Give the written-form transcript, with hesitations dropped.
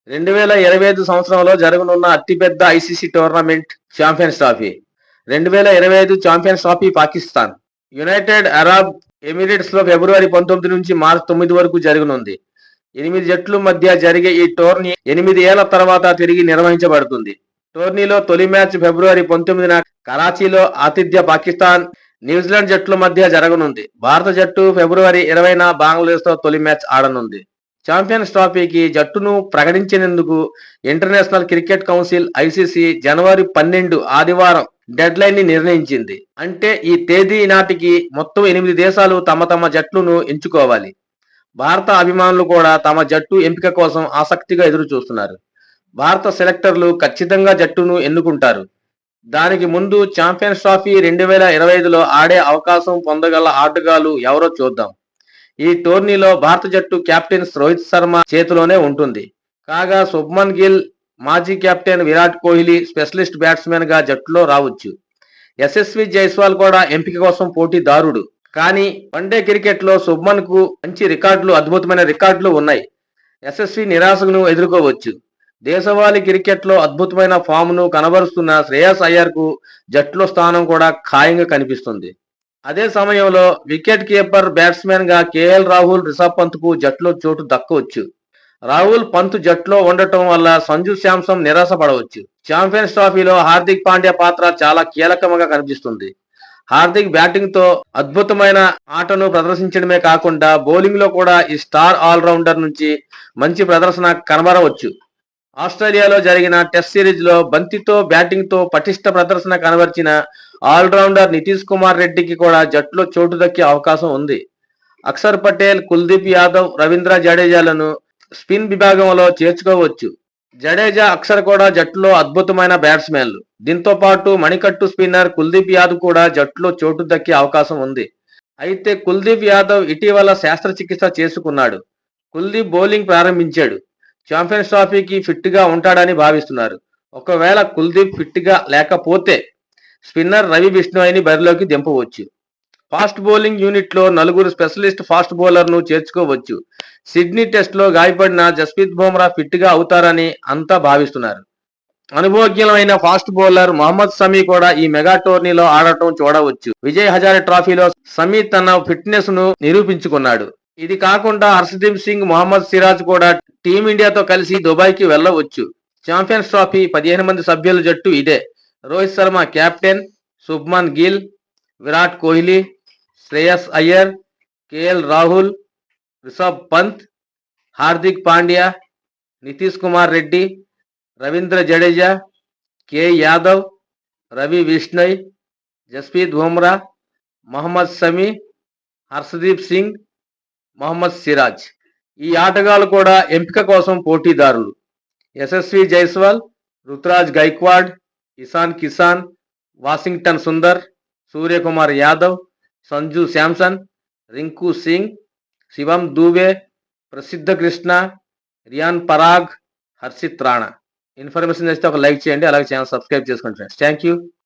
2025 సంవత్సరంలో జరగనున్న అతిపెద్ద ICC tournament champions trophy. 2025 champions trophy Pakistan, United Arab Emirates లో ఫిబ్రవరి 19 నుంచి మార్చి 9 వరకు జరగనుంది. 8 జట్ల మధ్య జరిగే ఈ టోర్నీ 8 ఏళ్ల తర్వాత తిరిగి నిర్వహించబడుతుంది. టోర్నీలో తొలి మ్యాచ్ ఫిబ్రవరి 19న కరాచీలో ఆతిథ్య పాకిస్తాన్, న్యూజిలాండ్ జట్ల మధ్య జరగనుంది. భారత జట్టు ఫిబ్రవరి 20న బంగ్లాదేశ్ తో తొలి మ్యాచ్ ఆడనుంది. ఛాంపియన్స్ ట్రోఫీకి జట్టును ప్రకటించేందుకు ఇంటర్నేషనల్ క్రికెట్ కౌన్సిల్ ఐసీసీ జనవరి 12 ఆదివారం డెడ్ లైన్ ని నిర్ణయించింది. అంటే ఈ తేదీ నాటికి మొత్తం 8 దేశాలు తమ తమ జట్లను ఎంచుకోవాలి. భారత అభిమానులు కూడా తమ జట్టు ఎంపిక కోసం ఆసక్తిగా ఎదురు చూస్తున్నారు. భారత సెలెక్టర్లు ఖచ్చితంగా జట్టును ఎన్నుకుంటారు. దానికి ముందు ఛాంపియన్స్ ట్రోఫీ 2025లో ఆడే అవకాశం పొందగల ఆటగాళ్లు ఎవరో చూద్దాం. ఈ టోర్నీలో భారత జట్టు కెప్టెన్ రోహిత్ శర్మ చేతిలోనే ఉంటుంది. కాగా శుభ్మన్ గిల్, మాజీ captain Virat Kohli specialist batsmen గా జట్టులో రావచ్చు. యశస్వి జైస్వాల్ కూడా ఎంపిక కోసం పోటీదారుడు. కానీ వన్డే క్రికెట్ లో శుభ్మన్ కు మంచి అద్భుతమైన రికార్డులు ఉన్నాయి. యశస్వి నిరాశను ఎదుర్కోవచ్చు. దేశవాళీ క్రికెట్ లో అద్భుతమైన ఫామ్ ను కనబరుస్తున్న శ్రేయస్ అయ్యర్ కు జట్టులో స్థానం కూడా ఖాయంగా కనిపిస్తుంది. అదే సమయంలో వికెట్ కీపర్ బ్యాట్స్మెన్ గా కేఎల్ రాహుల్, రిషబ్ పంత్ కు జట్టులో చోటు దక్కవచ్చు. రాహుల్, పంత్ జట్టులో ఉండటం వల్ల సంజు శాంసన్ నిరాశ పడవచ్చు. ఛాంపియన్స్ ట్రోఫీలో హార్దిక్ పాండ్యా పాత్ర చాలా కీలకంగా కనిపిస్తుంది. హార్దిక్ బ్యాటింగ్ తో అద్భుతమైన ఆటను ప్రదర్శించడమే కాకుండా బౌలింగ్ లో కూడా ఈ స్టార్ ఆల్రౌండర్ నుంచి మంచి ప్రదర్శన కనబరవచ్చు. ఆస్ట్రేలియాలో జరిగిన టెస్ట్ సిరీస్ లో బంతితో బ్యాటింగ్ తో పటిష్ట ప్రదర్శన కనబరిచిన ఆల్రౌండర్ నితీష్ కుమార్ రెడ్డికి కూడా జట్టులో చోటు దక్కే అవకాశం ఉంది. అక్షర్ పటేల్, కుల్దీప్ యాదవ్, రవీంద్ర జడేజాలను స్పిన్ విభాగంలో చేర్చుకోవచ్చు. జడేజా, అక్షర్ కూడా జట్టులో అద్భుతమైన బ్యాట్స్మెన్లు. దీంతో పాటు మణికట్టు స్పిన్నర్ కుల్దీప్ యాదవ్ కూడా జట్టులో చోటు దక్కే అవకాశం ఉంది. అయితే కుల్దీప్ యాదవ్ ఇటీవల శస్త్రచికిత్స చేసుకున్నాడు. కుల్దీప్ బౌలింగ్ ప్రారంభించాడు. ఛాంపియన్స్ ట్రోఫీకి ఫిట్ గా ఉంటాడని భావిస్తున్నారు. ఒకవేళ కుల్దీప్ ఫిట్ గా లేకపోతే స్పిన్నర్ రవి బిష్ణోయ్ని బరిలోకి దింపవచ్చు. ఫాస్ట్ బౌలింగ్ యూనిట్ లో 4 స్పెషలిస్ట్ ఫాస్ట్ బౌలర్ ను చేర్చుకోవచ్చు. సిడ్నీ టెస్ట్ లో గాయపడిన జస్ప్రీత్ బుమ్రా ఫిట్ గా అవుతారని అంతా భావిస్తున్నారు. అనుభవజ్ఞులైన ఫాస్ట్ బౌలర్ మహమ్మద్ షమి కూడా ఈ మెగా టోర్నీలో ఆడటం చూడవచ్చు. విజయ్ హజారే ట్రోఫీలో షమి తన ఫిట్నెస్ ను నిరూపించుకున్నాడు. ఇది కాకుండా హర్షదీప్ సింగ్, మొహమ్మద్ సిరాజ్ కూడా టీమిండియాతో కలిసి దుబాయ్కి వెళ్లవచ్చు. ఛాంపియన్స్ ట్రోఫీ 15 మంది సభ్యుల జట్టు ఇదే. రోహిత్ శర్మ కెప్టెన్, శుభ్మన్ గిల్, విరాట్ కోహ్లీ, శ్రేయస్ అయ్యర్, కేఎల్ రాహుల్, రిషబ్ పంత్, హార్దిక్ పాండ్యా, నితీష్ కుమార్ రెడ్డి, రవీంద్ర జడేజా, కే యాదవ్, రవి బిష్ణోయ్, జస్ప్రీత్ బుమ్రా, మహమ్మద్ షమి, హర్షదీప్ సింగ్, మొహమ్మద్ సిరాజ్. ఈ ఆటగాళ్లు కూడా ఎంపిక కోసం పోటీదారులు. యశస్వి జైస్వాల్, రుతురాజ్ గైక్వాడ్, ఇషాన్ కిషాన్, వాషింగ్టన్ సుందర్, సూర్యకుమార్ యాదవ్, సంజు శాంసన్, రింకు సింగ్, శివం దూబే, ప్రసిద్ధ కృష్ణ, రియాన్ పరాగ్, హర్షిత్ రాణా. ఇన్ఫర్మేషన్ చేస్తే ఒక లైక్ చేయండి, అలాగే ఛానల్ సబ్స్క్రైబ్ చేసుకోండి ఫ్రెండ్స్. Thank you.